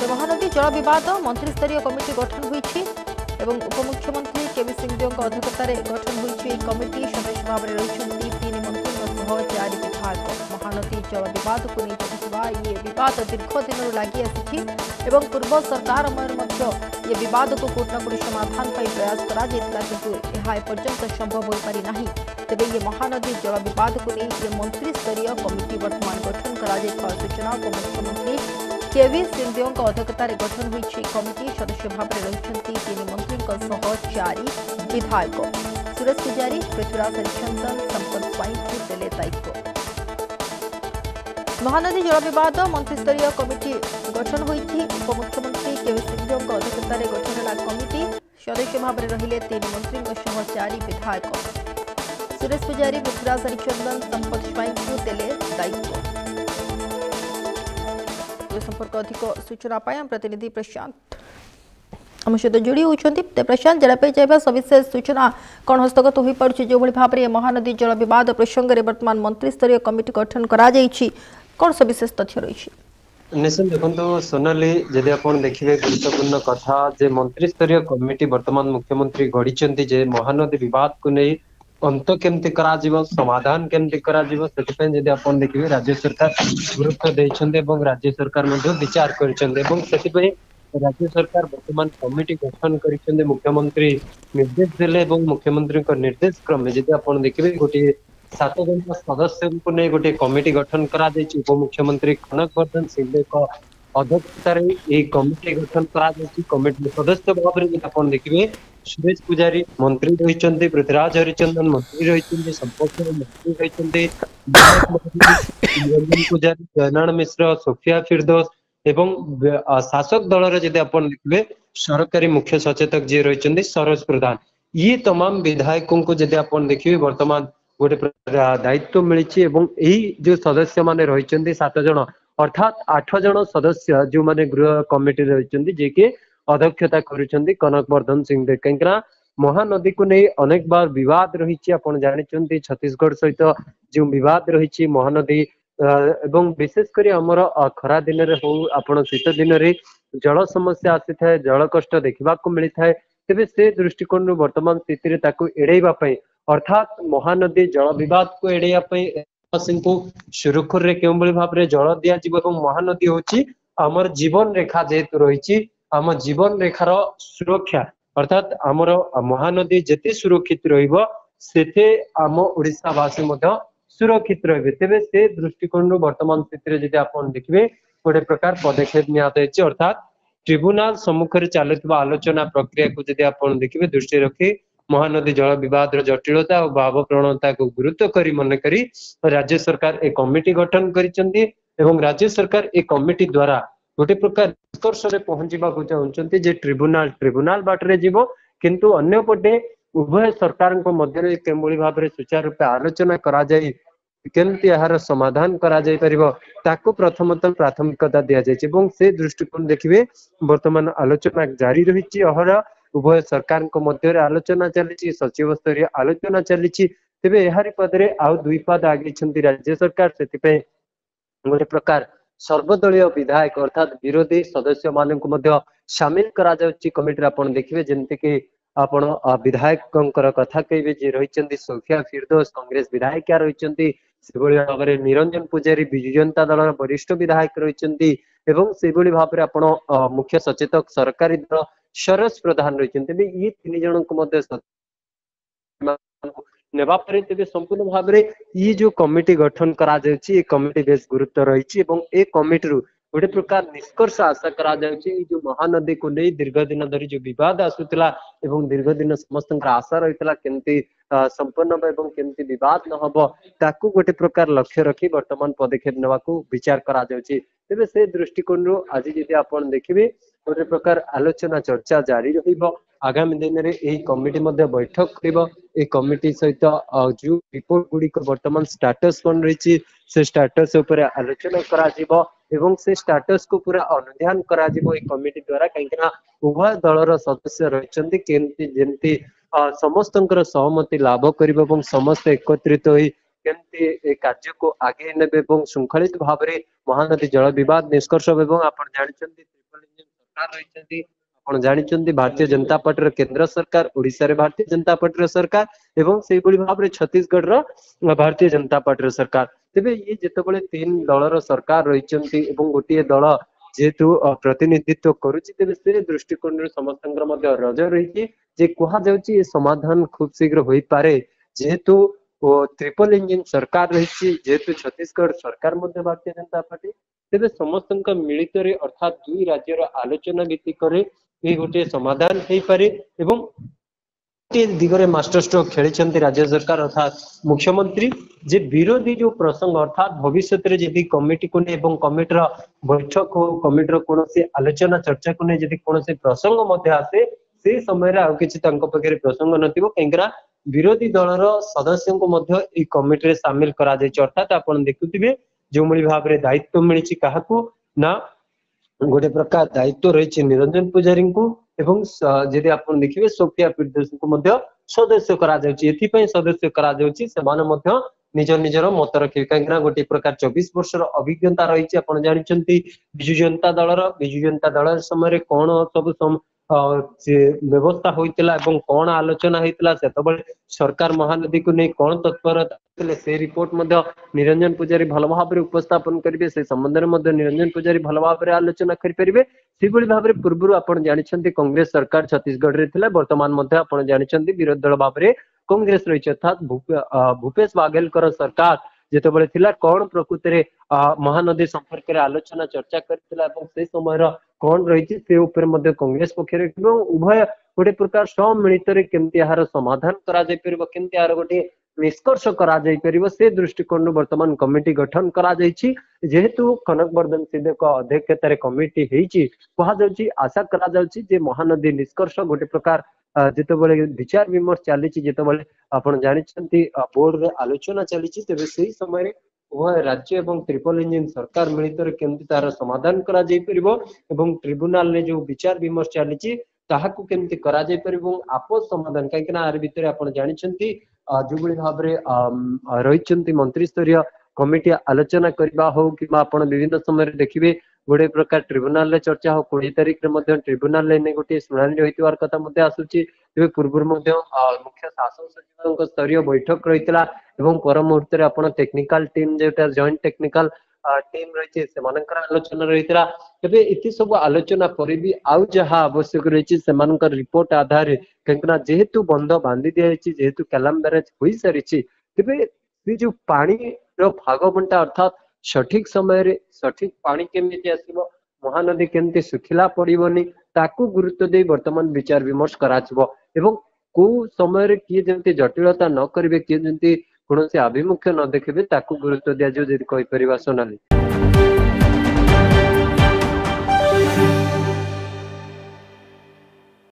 महानदी जल विवाद मंत्रिस्तरीय कमिटी गठन होईछि एवं उपमुख्यमंत्री केवी सिंहदेव अध्यक्षतार गठन होईछि। कमिटी सदस्य भाव में रहिछन्ति 3 मंत्री सह 4 विधायक। महानदी जल विवाद को नहीं चलुवा ये विवाद दीर्घ दिन लगी आसी एवं पूर्व सरकार अमर ये विवाद को कोर्ट न कोर्ट समाधान पर प्रयास करा किंतु यह एपर्यंत संभव हो पारि नाही। तेबे ये महानदी जल विवाद को नहीं ये मंत्री स्तरीय कमिटी वर्तमान गठन करा सूचना को मुख्यमंत्री केवी सिंहदेव अध्यक्षतार गठन होईछि। कमिटी सदस्य भाव में रहिछन्ति 3 मंत्री सह 4 विधायक। सुरेश पुजारी, पृथ्वीराज हरिचंदन, संपत स्वाई को देले दायित्व। महानदी जल विवाद मंत्रिस्तरीय कमिटी गठन होईछि। उपमुख्यमंत्री केवी सिंहदेव अध्यक्षतार गठन होला कमिटी सदस्य भाव में रहिले 3 मंत्री सह 4 विधायक। सुरेश पुजारी, पृथ्वीराज हरिचंदन, संपत स्वाई को देले दायित्व। संपर्क अधिक सूचना पाए प्रतिनिधि प्रशांत आम सहित जोड़ी होती। प्रशांत जड़ापे जाइबा सविशेष सूचना कौन हस्तगत हो पारे जो भाव में महानदी जल विवाद प्रसंग में वर्तमान मंत्रिस्तरीय कमिटी गठन कौन सविशेष तथ्य रही? निश्चित देखो सोनाली जदि आप देखिए गुरुत्वपूर्ण कथा जे मंत्रिस्तरीय कमिटी वर्तमान मुख्यमंत्री गढ़ी महानदी विवाद को नहीं अंत केमती करा समाधान केमती करा जदि आप देखिए राज्य सरकार गुरुत्व देइछन्ते एवं राज्य सरकार विचार करिछन्ते राज्य सरकार वर्तमान कमिटी गठन करिछन्ते मुख्यमंत्री निर्देश देले मुख्यमंत्री निर्देश क्रम जदि आप देखिए गोटे 7 जन सदस्य को नहीं गोटे कमिटी गठन करा उपमुख्यमंत्री कनक वर्धन सिंहदेव अध्यक्षतार कमिटी गठन करा कमिटी सदस्य भाव में आप देखिए सुरेश पुजारी मंत्री रही, पृथ्वीराज हरिचंदन मंत्री रही, संपर्क मंत्री रही, निरंजन पुजारी, जयनारायण मिश्र, सोफिया फिरदौस एवं शासक दल जदि आप देखिए सरकारी मुख्य सचेतक जी रही सरोज प्रधान ये तमाम विधायकों को जदि आप देखिए वर्तमान गोटे दायित्व मिली जो सदस्य माने रही 7 जन अर्थात 8 जन सदस्य जो माने गृह कमिटी रही जे कि अध्यक्षता करुछन्ति कनक वर्धन सिंहदेव कहीं महानदी को नहीं अनेक बार विवाद रही आप जानी छत्तीसगढ़ सहित जो विवाद रही महानदी एवं विशेषकर आमर खरा दिन हो शीत दिन में जल समस्या आसी था जल कष्ट देखा मिलता है तेज से दृष्टिकोण वर्तमान स्थिति एड़ाई अर्थात महानदी जल विवाद को एड़ाई को सुरखुर क्यों भाव में जल दिज्व महानदी हूँ आमर जीवन रेखा जेहेतु रही आम जीवन रेखार सुरक्षा अर्थात आमर महानदी जेते सुरक्षित रही आम ओडिशावासी सुरक्षित रहे तेज से दृष्टिकोण वर्तमान स्थिति आप देखिए गोटे प्रकार पदक्षेप निहत अर्थात ट्रिब्यूनाल सम्मुखें चलुवा आलोचना प्रक्रिया को जब आप देखिए दृष्टि रखी महानदी जल विवाद जटिलता और भाव प्रवणता को गुरुत्व करी मन करी राज्य सरकार एक कमिटी गठन करिसेंती एवं राज्य सरकार एक कमिटी द्वारा गोटे प्रकार निष्कर्ष पहुंचवा चाहते जे ट्रिब्यूनाल बाटरे जीवो किंतु अन्य पटे उभय सरकार मध्य केभली भाव में सुचारू रूपे आलोचना करा जाय केमती यार समाधान करा जाय परिबो ताको प्रथमतः प्राथमिकता दिया जाय से दृष्टिकोण देखिए वर्तमान आलोचना जारी रही अहर उभय सरकार मध्य आलोचना चली सचिव स्तरीय आलोचना चली तेरे यार पदरे आउ 2 पाद आगे राज्य सरकार से गोटे प्रकार सर्वदलीय विधायक अर्थात विरोधी सदस्य मान सामिल करा कमिटी आप देखिए जमती कि आप विधायकों कथा कहे जी रही सोफिया फिरदौस कांग्रेस विधायक रही भाव में निरंजन पुजारी विजु जनता दल वरिष्ठ विधायक रही भाव में आप मुख्य सचेतक सरकारी दल सरोज प्रधान रही ये 3 जन को नेबा तेज संपूर्ण भाव में ये जो कमिटी गठन करा कमिटी बेस गुरुत्व रही कमिटी गोटे प्रकार निष्कर्ष आशा करा जो महानदी को नहीं दीर्घ दिन धरी जो विवाद आसूला दीर्घ दिन समस्त आशा रही केमती संपन्न केमती विवाद न हम ताकू गोटे प्रकार लक्ष्य रखी वर्तमान पदक्षेप नेवा विचार करा तेज से दृष्टिकोण आज जब आप देखिए गोटे प्रकार आलोचना चर्चा जारी रहिबो आगामी दिन में कमिटी बैठक कर कमिटी सहित जो रिपोर्ट गुड़िक वर्तमान स्टाटस कौन रही से स्टाटस आलोचना करा एवं से स्टाटस को पूरा अनुध्यान करा कमिटी द्वारा कहीं उभय दलर सदस्य रही जमती समस्त सहमति लाभ कर समस्त एकत्रित केमती ए कार्य को आगे नेबे एवं श्रृंखलित भाव में महानदी जल विवाद निष्कर्ष एवं आपण जानिछन्ती ट्रिपल इंजन सरकार रहिछन्ती आपण जानिछन्ती भारतीय जनता पार्टी केंद्र सरकार ओडिसा रे भारतीय जनता पार्टी सरकार एवं से बड़ी भाव में छत्तीसगढ़ रो भारतीय जनता पार्टी सरकार तेबे ये जेतेबेले तीन दलर सरकार रहिछन्ती एवं गोटे दल जेहेतु प्रतिनिधित्व करुछि तेबे से दृष्टिकोण समस्तंकर मध्य रज रही जे कहा जाउछि ए समाधान खूब शीघ्र होई पारे जेहेतु ट्रिपल इंजन सरकार रही जेहेतु छत्तीसगढ़ सरकार मध्य भारतीय जनता पार्टी तेबे समस्त मिलित अर्थात दुई राज्यर आलोचना भित्तिक ये गोटे समाधान हो पारे एवं दिगरे मास्टर स्ट्रोक खेली राज्य सरकार अर्थात मुख्यमंत्री जे विरोधी जो प्रसंग अर्थात भविष्य में जदि कमिटी को नहीं कमिटर बैठक हो कमिटर कौन आलोचना चर्चा को नहीं कौन प्रसंग मध्य आसे से समय आउ किसी प्रसंग नथिबो कहीं विरोधी दलर सदस्यों को मध्य ई कमिटी रे शामिल करा जाय अर्थात आपण देखुथिबे जो मळी भाव रे दायित्व मिलिछि काहाकू ना गोटे प्रकार दायित्व रही निरंजन पुजारी को एवं जदि आपण देखिबे सोफिया फिरदौस को मध्य सदस्य करा जाउछि एथि सदस्य करा जाउछि सेमाने मध्य निज निजर मत रखिबे कहीं गोटे प्रकार 24 वर्ष अभिज्ञता रही आपण जानिछन्ती बिजु जनता दल समय कौन सब व्यवस्था होइतिला एवं कौन आलोचना होइतिला सेतबेले सरकार महानदी को नहीं कौन तत्परता से रिपोर्ट मध्य निरंजन पुजारी भल भाव उपस्थापन करेंगे से संबंध में निरंजन पुजारी भल भाव आलोचना करेंगे से भाव में पूर्व आपण जानिछन्ती कांग्रेस सरकार छत्तीसगढ़ रे थिला वर्तमान मध्य आपण जानिछन्ती विरोधी दल भाव में कांग्रेस रही अर्थात भूपेश बाघेलकर सरकार जेतेबेले थिला कौन प्रकृति रे महानदी संपर्क रे आलोचना चर्चा करथिला एवं से समय कौन रही से ऊपर मध्य कांग्रेस पक्षरे उभय गोटे प्रकार सम्मिलित रे केमती यार समाधान करा जाय परबो केमती यार गोटे निष्कर्ष करा जाय परबो से दृष्टिकोण वर्तमान कमिटी गठन करा जायछि जेहेतु कनकवर्धन सिंह को अध्यक्षता रे कमिटी हेछि कहा जाउछि आशा करा जाउछि जे महानदी निष्कर्ष गोटे प्रकार जेतेबेले विचार विमर्श चली जेतेबेले आपण जानिछन्ती बोर्ड रे आलोचना चली तेबे सेही समय रे उभय राज्य एवं ट्रिपल इंजन सरकार मिलित केमती तार समाधान करा जाय परिबो एवं ट्रिब्यूनल रे जो विचार विमर्श चली ताहाकू केमती करा जाय परिबो आपस समाधान काईकना आर भितर आपण जानिछन्ती जो बड़ी भाव रे रहिछन्ती मंत्री स्तरीय कमिटी आलोचना करबा हो कि आपण विभिन्न समय रे देखिबे गोटे प्रकार ट्रिब्यूनल रे चर्चा हो 20 तारिख रे मध्य ट्रिब्यूनल ले ने गोटे सुनानी होइतवार कथा मध्य आसुची तेबे पूर्व मध्य मुख्य शासन सचिवक स्तरीय बैठक रहितला एवं पर मुहूर्त रे आपण टेक्निकल टीम जेटा जॉइंट टेक्निकल टीम रहिছে सेमानकर आलोचना रहितला तेबे इति सब आलोचना पर भी आउ जहा आवश्यक रहिছে सेमानकर रिपोर्ट आधार रे केतना जेहेतु बंध बांधी दियाछि जेहेतु कैलाम बैरेज होई सारिछि तेबे से जो पानी रो भाग बंटा अर्थात सठिक समय रे सठिक पानी केमिति आसीबो महानदी केमिति सुखिला पड़िबोनी ताकू गुरुत्व दे वर्तमान विचार विमर्श कराजिबो एवं को समय रे किए जेंति जटिलता न करिवे किए जेंति कोनोसी आभिमुख्य न देखिबे ताकू गुरुत्व दिया जो जदि कहि परिबा सोनाली।